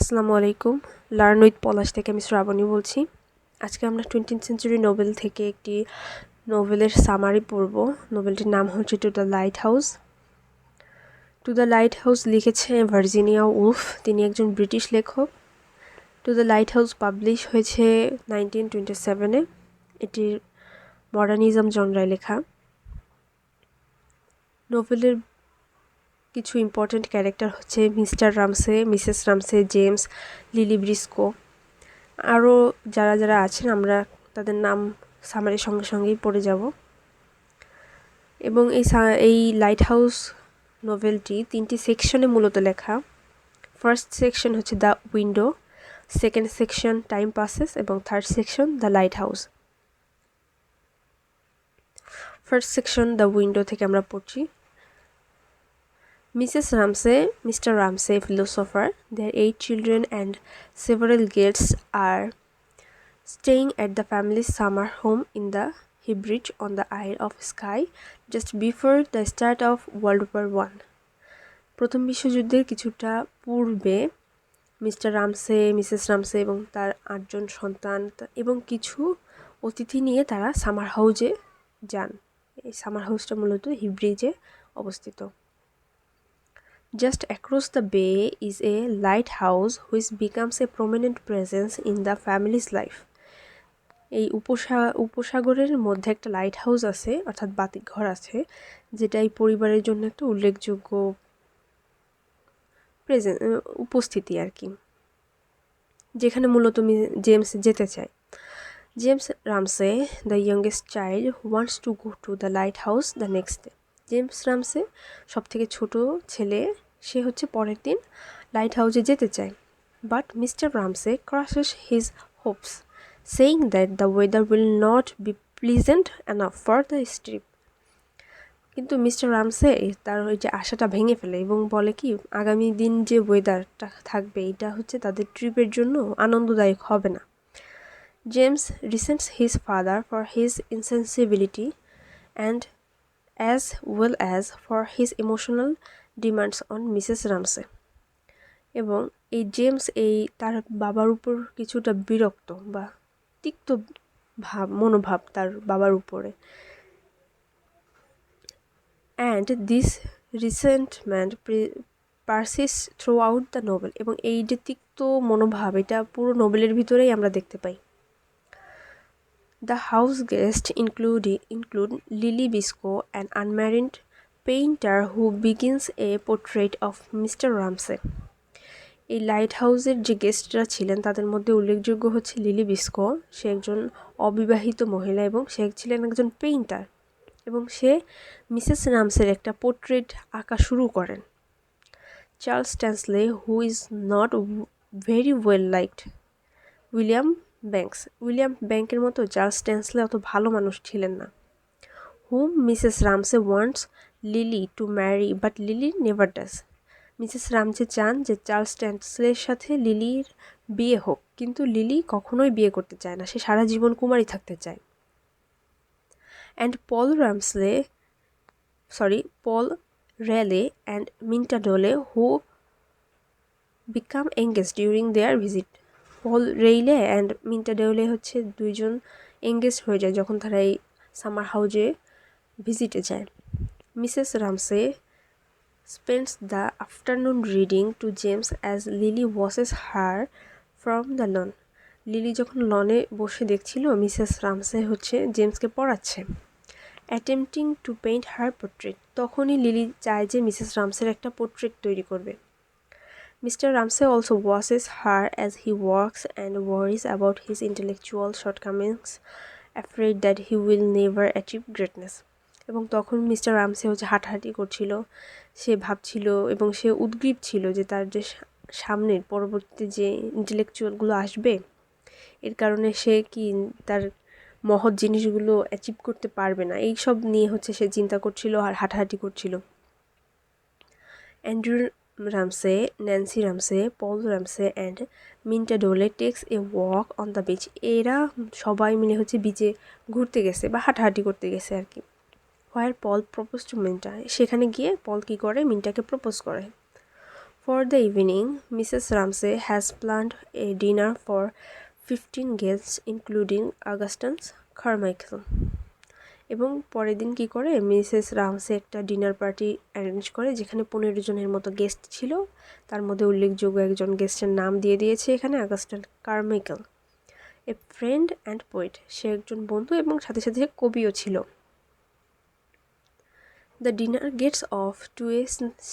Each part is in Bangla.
আসসালামু আলাইকুম। লার্ন উইথ পলাশ থেকে আমি শ্রাবণী বলছি। আজকে আমরা 20th সেঞ্চুরি নোবেল থেকে একটি নোবেলের সামারি পড়ব। নোবেলটির নাম হচ্ছে two the light house. Two the light house লিখেছে ভার্জিনিয়া উলফ। তিনি একজন ব্রিটিশ লেখক। Two the light house publish হয়েছে 1927-এ। এটির মডার্নিজম জনরায় লেখা। নোবেলের কিছু ইম্পর্ট্যান্ট ক্যারেক্টার হচ্ছে mister রামসে, Mrs রামসে, James, lily Briscoe. আরও যারা যারা আছেন আমরা তাদের নাম সামারির সঙ্গে সঙ্গেই পড়ে যাব। এবং এই লাইট হাউস নোভেলটি 3টি সেকশনে মূলত লেখা। ফার্স্ট সেকশন হচ্ছে the window, second section time passes এবং third section the lighthouse. First section the window থেকে আমরা পড়ছি। Mrs. Ramsay, Mr. Ramsay, philosopher, their 8 children and several guests are staying at the family's summer home in the Hebrides on the Isle of Skye just before the start of World War I. প্রথম বিশ্বযুদ্ধের কিছুটা পূর্বে মিস্টার রামসে, মিসেস রামসে এবং তার 8 জন সন্তান এবং কিছু অতিথি নিয়ে তারা সামার হাউসে যান। এই সামার হাউসটা মূলত হিব্রিজে অবস্থিত। Just across the bay is a lighthouse which becomes a prominent presence in the family's life. এই উপসাগরের মধ্যে একটা লাইট হাউস আছে, অর্থাৎ বাতিঘর আছে, যেটা এই পরিবারের জন্য একটা উল্লেখযোগ্য উপস্থিতি আর কি, যেখানে মূলত জেমস যেতে চায়। James Ramsay, the youngest child, wants to go to the lighthouse the next day. James Ramsay সব থেকে ছোট ছেলে, সে হচ্ছে পরের দিন লাইট হাউসে যেতে চায়। But Mr Ramsay crushes his hopes, saying that the weather will not be pleasant enough for the trip. কিন্তু মিস্টার রামসে তার ওই যে আশাটা ভেঙে ফেলে এবং বলে কি, আগামী দিন যে ওয়েদারটা থাকবে এটা হচ্ছে তাদের ট্রিপের জন্য আনন্দদায়ক হবে না। James resents his father for his insensibility and as well as for his emotional demands on Mrs. Ramsay. এবং এই জেমস তার বাবার উপর কিছুটা বিরক্ত বা তিক্ত মনোভাব তার বাবার উপরে। And this resentment persists throughout the novel. এবং এই যে তিক্ত মনোভাব এটা পুরো নোবেলের ভিতরেই আমরা দেখতে পাই। The houseguests include Lily Briscoe, an unmarried painter who begins a portrait of Mr. Ramsay. এই লাইট হাউসের যে গেস্টরা ছিলেন তাদের মধ্যে উল্লেখযোগ্য হচ্ছে লিলি ব্রিস্কো। সে একজন অবিবাহিত মহিলা এবং সে ছিলেন একজন পেইন্টার, এবং সে মিসেস রামসের একটা পোর্ট্রেট আঁকা শুরু করেন। Charles Tansley, who is not very well liked William ব্যাংকের মতো চার্লস ট্যান্সলে অত ভালো মানুষ ছিলেন না। Hmm Mrs Ramsay wants Lily to marry but Lily never does. Mrs Ramsay চান যে চার্লস ট্যান্সলের সাথে লিলির বিয়ে হোক, কিন্তু লিলি কখনোই বিয়ে করতে চায় না, সে সারা জীবন কুমারী থাকতে চায়। And Paul, Rayley and Minta Doyle who become engaged during their visit. Paul Rayley and Minta Doyle হচ্ছে দুইজন এঙ্গেজ হয়ে যায় যখন তারা এই সামার হাউসে ভিজিটে যায়। Mrs Ramsay spends the afternoon reading to James as Lily watches her from the lawn. Lily যখন লনে বসে দেখছিল, মিসেস রামসে হচ্ছে জেমসকে পড়াচ্ছে। Attempting to paint her portrait, তখনই লিলি চায় যে মিসেস রামসের একটা পোর্ট্রেট তৈরি করবে। Mr. Ramsay also watches her as he walks and worries about his intellectual shortcomings, afraid that he will never achieve greatness. এবং তখন মিস্টার রামসে হচ্ছে হাঁটাহাঁটি করছিল, সে ভাবছিল এবং সে উদ্গ্রীব ছিল যে তার যে সামনের পরবর্তীতে যে ইন্টেলেকচুয়ালগুলো আসবে, এর কারণে সে কি তার মহৎ জিনিসগুলো অ্যাচিভ করতে পারবে না, এই সব নিয়ে হচ্ছে সে চিন্তা করছিল আর হাঁটাহাঁটি করছিল। Andrew Ramsay, Nancy Ramsay, Paul Ramsay and Minta Doyle takes a walk on the beach. এরা সবাই মিলে হচ্ছে বিচে ঘুরতে গেছে বা হাঁটাহাঁটি করতে গেছে আর কি। Where Paul proposed to Minta, সেখানে গিয়ে পল কি করে, মিন্টাকে প্রপোজ করে। For the evening, Mrs. Ramsay has planned a dinner for 15 guests including Augustus Carmichael. এবং পরের দিন কী করে মিসেস রামসে একটা ডিনার পার্টি অ্যারেঞ্জ করে যেখানে 15 জনের মতো গেস্ট ছিল। তার মধ্যে উল্লেখযোগ্য একজন গেস্টের নাম দিয়ে দিয়েছে এখানে, Augustus Carmichael, a friend and poet. সে একজন বন্ধু এবং সাথে সাথে কবিও ছিল। The dinner gets off to a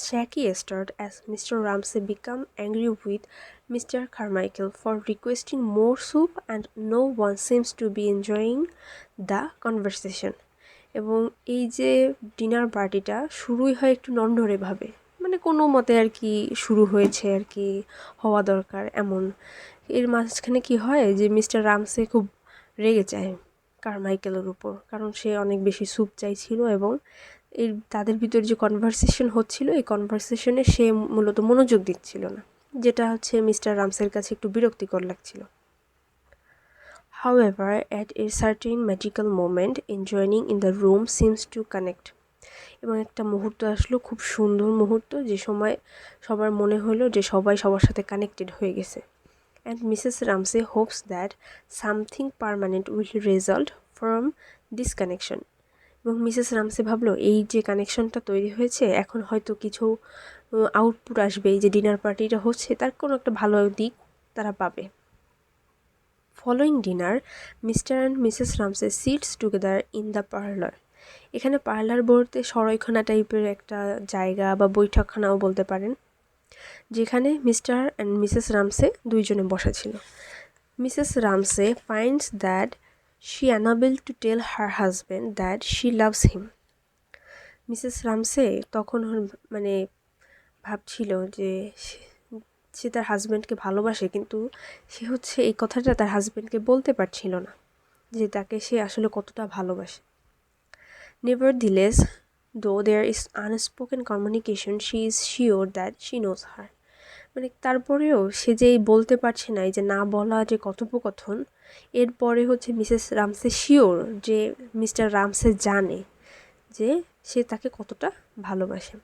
shaky start as Mr. Ramsay becomes angry with Mr. Carmichael for requesting more soup and no one seems to be enjoying the conversation. এবং এই যে ডিনার পার্টিটা শুরুই হয় একটু নড়নড়েভাবে, মানে কোনো মতে আর কি শুরু হয়েছে আর কি, হওয়া দরকার এমন। এর মাঝখানে কি হয় যে মিস্টার রামসে খুব রেগে যায় কারমাইকেলের উপর, কারণ সে অনেক বেশি স্যুপ চাইছিল এবং এই তাদের ভিতরে যে কনভারসেশন হচ্ছিল এই কনভারসেশনে সে মূলত মনোযোগ দিচ্ছিল না, যেটা হচ্ছে মিস্টার রামসের কাছে একটু বিরক্তিকর লাগছিল। However, at a certain magical moment, enjoying in the room seems to connect. এবং একটা মুহূর্ত আসলো, খুব সুন্দর মুহূর্ত, যে সময় সবার মনে হলো যে সবাই সবার সাথে কানেক্টেড হয়ে গেছে। And Mrs. Ramsay hopes that something permanent will result from this connection. এবং মিসেস রামসে ভাবলো এই যে কানেকশনটা তৈরি হয়েছে এখন হয়তো কিছু আউটপুট আসবে, এই যে ডিনার পার্টিটা হচ্ছে তার কোনো একটা ভালো দিক তারা পাবে। Following dinner, Mr. and Mrs. Ramsay sits together in the parlor. এখানে পার্লার বলতে সরাইখানা টাইপের একটা জায়গা বা বৈঠকখানাও বলতে পারেন, যেখানে মিস্টার অ্যান্ড মিসেস রামসে দুইজনে বসা ছিল। Mrs Ramsay finds that she unable to tell her husband that she loves him. Mrs Ramsay তখন মানে ভাবছিল যে সে তার হাজব্যান্ডকে ভালোবাসে, কিন্তু সে হচ্ছে এই কথাটা তার হাজব্যান্ডকে বলতে পারছিল না যে তাকে সে আসলে কতটা ভালোবাসে। Nevertheless, though there is unspoken communication, she is sure that she knows her. মানে তারপরেও সে যে বলতে পারছে না, এই যে না বলা যে কথোপকথন, এরপরে হচ্ছে মিসেস রামসে শিওর যে মিস্টার রামসে জানে যে সে তাকে কতটা ভালোবাসে।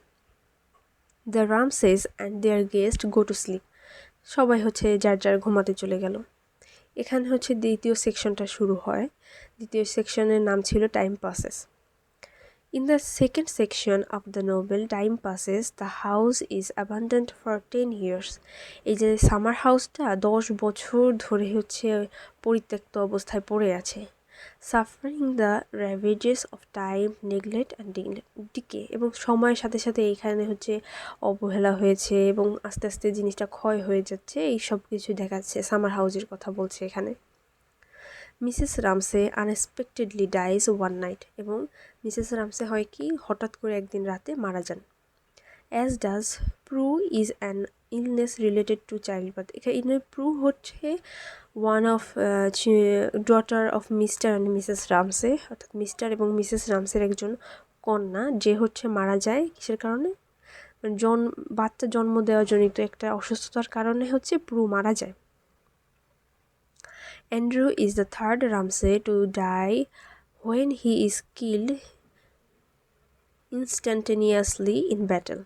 The Ramsays and their guests go to sleep. সবাই হচ্ছে যার যার ঘুমাতে চলে গেল। এখানে হচ্ছে দ্বিতীয় সেকশনটা শুরু হয়। দ্বিতীয় সেকশনের নাম ছিল time passes. In the second section of the novel Time Passes, the house is abandoned for 10 years. এই যে সামার হাউসটা 10 বছর ধরে হচ্ছে পরিত্যক্ত অবস্থায় পড়ে আছে। Suffering the ravages of time, neglect and decay. এবং সময়ের সাথে সাথে এইখানে হচ্ছে অবহেলা হয়েছে এবং আস্তে আস্তে জিনিসটা ক্ষয় হয়ে যাচ্ছে, এই সব কিছু দেখাচ্ছে। সামার হাউসের কথা বলছে এখানে। Mrs Ramsay unexpectedly dies one night. এবং মিসেস রামসে হয় কি হঠাৎ করে একদিন রাতে মারা যান। As does Prue is an illness related to childbirth. এখানে প্রু হচ্ছে one of daughter of Mr and Mrs Ramsay, অর্থাৎ মিস্টার এবং মিসেস রামসের একজন কন্যা, যে হচ্ছে মারা যায় কিসের কারণে, বাচ্চা জন্ম দেওয়া জনিত একটা অসুস্থতার কারণে হচ্ছে প্রু মারা যায়। Andrew is the third Ramsay to die when he is killed instantaneously in battle.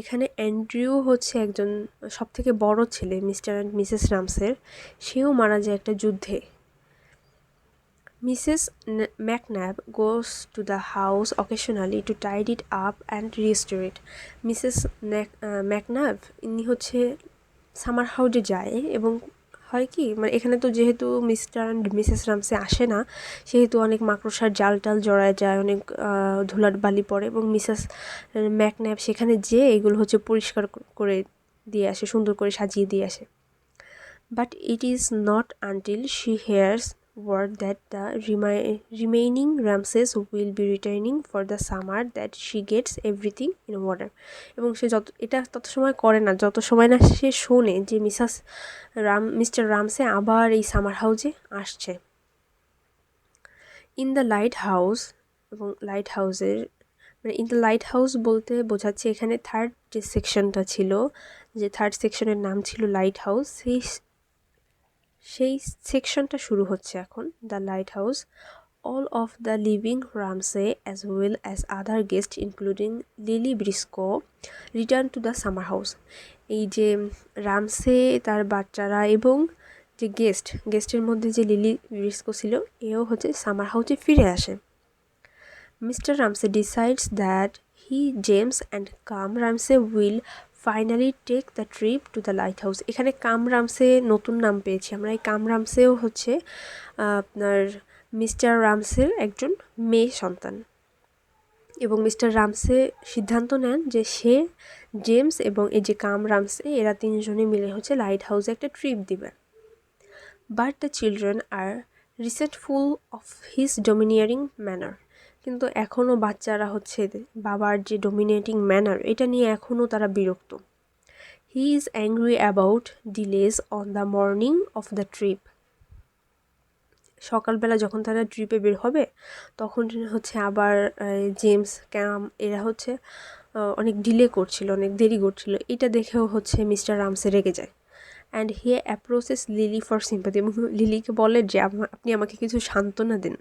এখানে অ্যান্ড্রিউ হচ্ছে একজন সবথেকে বড় ছেলে মিস্টার অ্যান্ড মিসেস রামসের, সেও মারা যায় একটা যুদ্ধে। Mrs. McNabb goes to the house occasionally to tidy it up and restore it. Mrs. McNabb ইনি হচ্ছে সামার হাউসে যায় এবং হয় কি, মানে এখানে তো যেহেতু মিস্টার অ্যান্ড মিসেস রামসে আসে না, সেহেতু অনেক মাকড়সার জাল টাল জড়ায় যায়, অনেক ধুলার বালি পড়ে এবং মিসেস ম্যাকন্যাব সেখানে যেয়ে এগুলো হচ্ছে পরিষ্কার করে দিয়ে আসে, সুন্দর করে সাজিয়ে দিয়ে আসে। But it is not until she here's word that the remaining Ramsays will be returning for the summer that she gets everything in order. এবং সে এটা তত সময় করে না যত সময় না সে শোনে যে মিস্টার রামসে আবার এই সামার হাউসে আসছে। ইন দ্য লাইট হাউস, এবং লাইট হাউসের মানে ইন দ্য লাইট হাউস বলতে বোঝাচ্ছে এখানে থার্ড যে সেকশনটা ছিল, যে থার্ড সেকশনের নাম ছিল লাইট হাউস, সেই সেকশনটা শুরু হচ্ছে এখন। The light house, all of the living Ramsay as well as other guests including Lily Briscoe returned to the summer house. এই যে রামসে তার বাচ্চারা এবং যে গেস্টের মধ্যে যে লিলি ব্রিস্কো ছিল এও হচ্ছে সামার হাউসে ফিরে আসে। Mr Ramsay decides that he James and Cam Ramsay will finally take the trip to the lighthouse. এখানে কাম রামসে নতুন নাম পেয়েছি আমরা। এই কাম রামসেও হচ্ছে আপনার মিস্টার রামসের একজন মেয়ে সন্তান, এবং মিস্টার রামসে সিদ্ধান্ত নেন যে সে জেমস এবং এই যে কাম রামসে এরা তিনজনে মিলে হচ্ছে লাইট হাউসে একটা ট্রিপ দিবে। But the children are resentful of his domineering manner. কিন্তু এখনও বাচ্চারা হচ্ছে বাবার যে ডমিনেটিং ম্যানার এটা নিয়ে এখনও তারা বিরক্ত। He is angry about delays on the morning of the trip. সকালবেলা যখন তারা ট্রিপে বের হবে তখন হচ্ছে আবার জেমস ক্যাম এরা হচ্ছে অনেক ডিলে করছিল, অনেক দেরি করছিল। এটা দেখেও হচ্ছে মিস্টার রামসে রেগে যায়। And he approaches lily for sympathy, এবং লিলিকে বলে যে আপনি আমাকে কিছু সান্ত্বনা দিন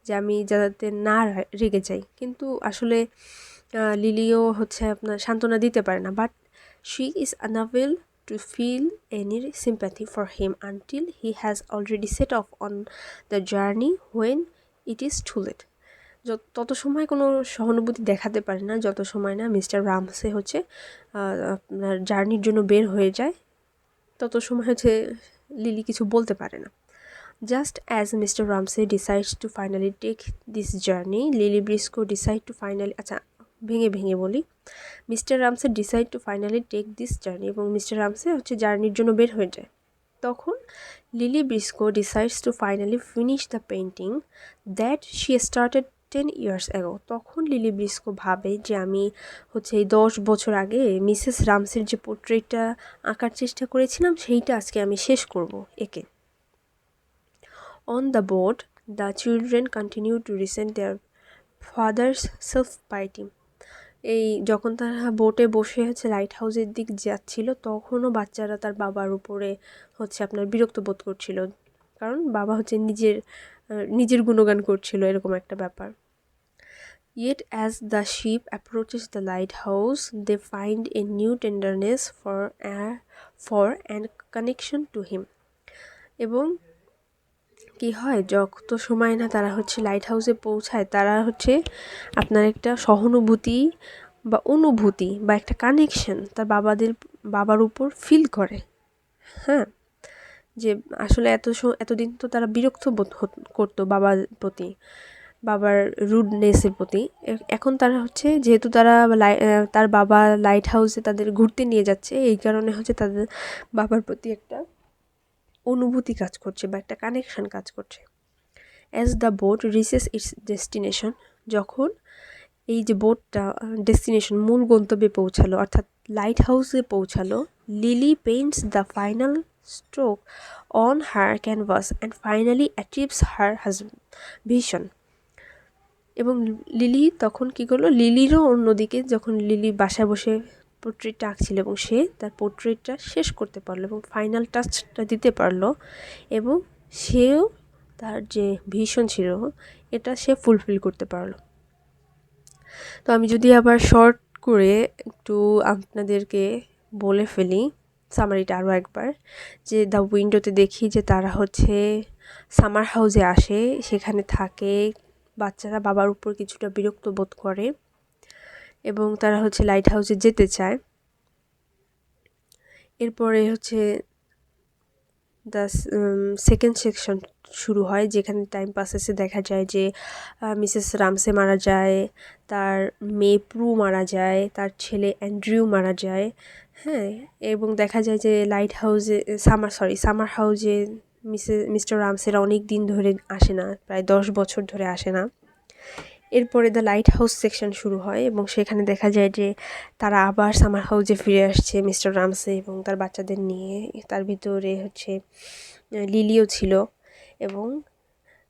যে আমি যাতে না রেগে যাই। কিন্তু আসলে লিলিও হচ্ছে আপনার সান্ত্বনা দিতে পারে না। But she is unable to feel any sympathy for him until he has already set off on the journey when it is too late. তত সময় কোনো সহানুভূতি দেখাতে পারে না যত সময় না মিস্টার রামসে হচ্ছে আপনার জার্নির জন্য বের হয়ে যায়, তত সময় হচ্ছে লিলি কিছু বলতে পারে না। Just as Mr Ramsay decides to finally take this journey, Lily Briscoe decide to finally, আচ্ছা ভেঙে বলি, Mr Ramsay decide to finally take this journey, এবং মিস্টার রামসে হচ্ছে জার্নির জন্য বের হয়ে যায়। তখন Lily Briscoe decides to finally finish the painting that she started 10 years ago। তখন লিলি ব্রিস্কো ভাবে যে আমি হচ্ছে এই 10 বছর আগে মিসেস রামসের যে পোর্ট্রেটটা আঁকার চেষ্টা করেছিলাম সেইটা আজকে আমি শেষ করব একে। On the boat the children continue to resent their father's self pity. এই যখন তারা বোটে বসে হচ্ছে লাইট হাউসের দিক যাচ্ছিল তখনও বাচ্চারা তার বাবার উপরে হচ্ছে আপনার বিরক্ত বোধ করছিল, কারণ বাবা হচ্ছে নিজের গুণগান করছিল, এরকম একটা ব্যাপার। Yet as the ship approaches the lighthouse they find a new tenderness for and connection to him। এবং কি হয় যত সময় না তারা হচ্ছে লাইট হাউসে পৌঁছায় তারা হচ্ছে আপনার একটা সহানুভূতি বা অনুভূতি বা একটা কানেকশন তার বাবার উপর ফিল করে। হ্যাঁ, যে আসলে এতদিন তো তারা বিরক্ত বোধ করতো বাবার প্রতি, বাবার রুডনেসের প্রতি। এখন তারা হচ্ছে যেহেতু তার বাবা লাইট হাউসে তাদের ঘুরতে নিয়ে যাচ্ছে, এই কারণে হচ্ছে তাদের বাবার প্রতি একটা অনুভূতি কাজ করছে বা একটা কানেকশন কাজ করছে। As the boat reaches its destination, যখন এই যে বোটটা ডেস্টিনেশন মূল গন্তব্যে পৌঁছালো অর্থাৎ লাইট হাউসে পৌঁছালো, lily Paints the final stroke on her canvas and finally অ্যাচিভস her vision. এবং লিলি তখন কী করলো, লিলিরও অন্যদিকে যখন লিলি বাসায় বসে পোর্ট্রেটটা আঁকছিল এবং সে তার পোর্ট্রেটটা শেষ করতে পারলো এবং ফাইনাল টাচটা দিতে পারলো, এবং সেও তার যে ভিশন ছিল এটা সে ফুলফিল করতে পারলো। তো আমি যদি আবার শর্ট করে একটু আপনাদেরকে বলে ফেলি সামারিটা আরও একবার, যে দ্য উইন্ডোতে দেখি যে তারা হচ্ছে সামার হাউসে আসে, সেখানে থাকে, বাচ্চারা বাবার উপর কিছুটা বিরক্ত বোধ করে এবং তারা হচ্ছে লাইট হাউসে যেতে চায়। এরপরে হচ্ছে দ্য সেকেন্ড সেকশন শুরু হয়, যেখানে টাইম পাসেসে দেখা যায় যে মিসেস রামসে মারা যায়, তার মেয়ে প্রু মারা যায়, তার ছেলে অ্যান্ড্রিউ মারা যায়। হ্যাঁ, এবং দেখা যায় যে লাইট হাউসে সামার হাউসে মিস্টার রামসেরা অনেক দিন ধরে আসে না, প্রায় 10 বছর ধরে আসে না। এরপরে দ্য লাইট হাউস সেকশন শুরু হয় এবং সেখানে দেখা যায় যে তারা আবার সামার হাউসে ফিরে আসছে মিস্টার রামসে এবং তার বাচ্চাদের নিয়ে। তার ভিতরে হচ্ছে লিলিও ছিল এবং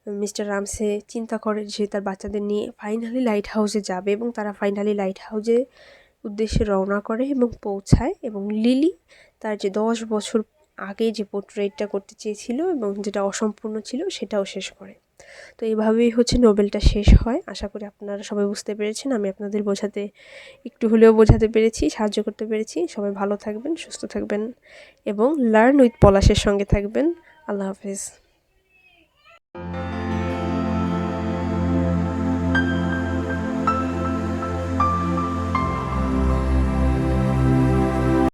মিস্টার রামসে চিন্তা করে যে তার বাচ্চাদের নিয়ে ফাইনালি লাইট হাউসে যাবে এবং তারা ফাইনালি লাইট হাউসে উদ্দেশ্যে রওনা করে এবং পৌঁছায়। এবং লিলি তার যে 10 বছর আগে যে পোর্ট্রেটটা করতে চেয়েছিল এবং যেটা অসম্পূর্ণ ছিল সেটাও শেষ করে। তো এইভাবেই হচ্ছে নোবেলটা শেষ হয়। আশা করি আপনারা সবাই বুঝতে পেরেছেন। আমি আপনাদের বোঝাতে একটু হলেও বোঝাতে পেরেছি, সাহায্য করতে পেরেছি। সবাই ভালো থাকবেন, সুস্থ থাকবেন এবং লার্ন উইথ পলাশের সঙ্গে থাকবেন। আল্লাহ হাফেজ।